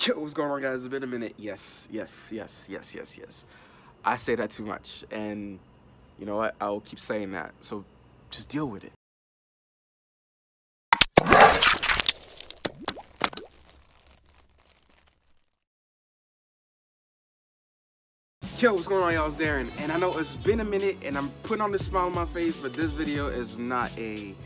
Yo, what's going on, guys? It's been a minute. Yes. I say that too much, and you know what? I'll keep saying that. So just deal with it. Yo, what's going on, y'all? It's Darren, and I know it's been a minute, and I'm putting on this smile on my face, but this video is not a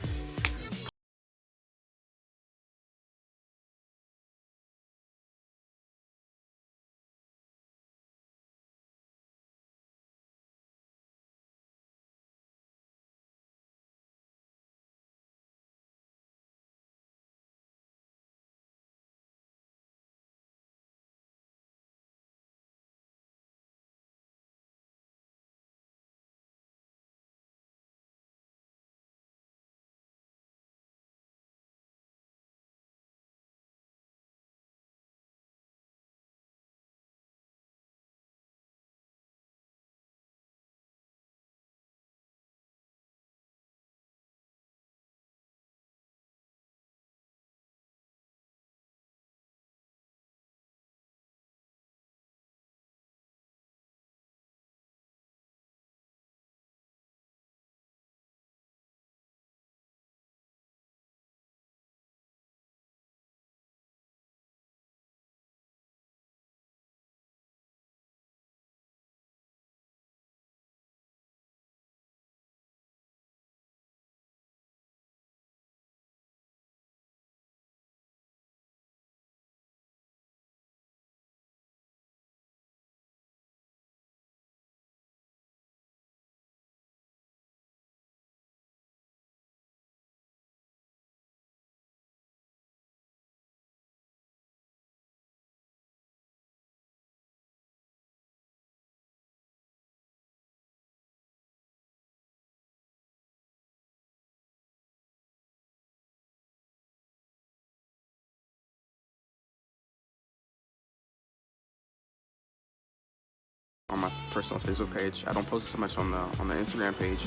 on my personal Facebook page. I don't post so much on the Instagram page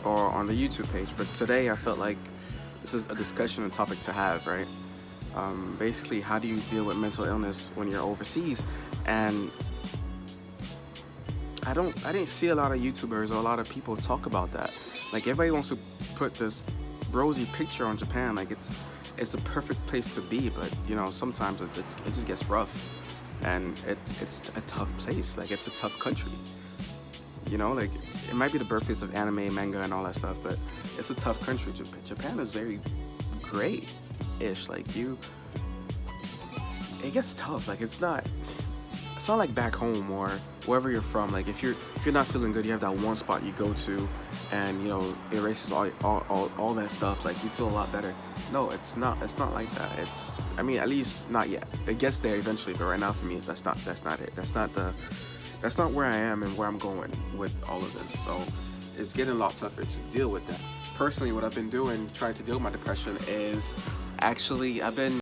or on the YouTube page, but today I felt like this is a discussion and topic to have, right? Basically, how do you deal with mental illness when you're overseas? And I didn't see a lot of YouTubers or a lot of people talk about that. Like, everybody wants to put this rosy picture on Japan, like it's a perfect place to be, but you know, sometimes it just gets rough, and it's a tough place. Like, it's a tough country. You know, like, it might be the birthplace of anime, manga, and all that stuff, but it's a tough country. Japan is very great-ish. Like, it gets tough. Like, it's not like back home or wherever you're from. Like, if you're not feeling good, you have that one spot you go to, and you know, it erases all that stuff. Like, you feel a lot better. No, it's not like that. I mean, at least not yet. It gets there eventually, but right now for me, that's not it. That's not where I am and where I'm going with all of this. So it's getting a lot tougher to deal with that. Personally, what I've been doing, trying to deal with my depression, is actually I've been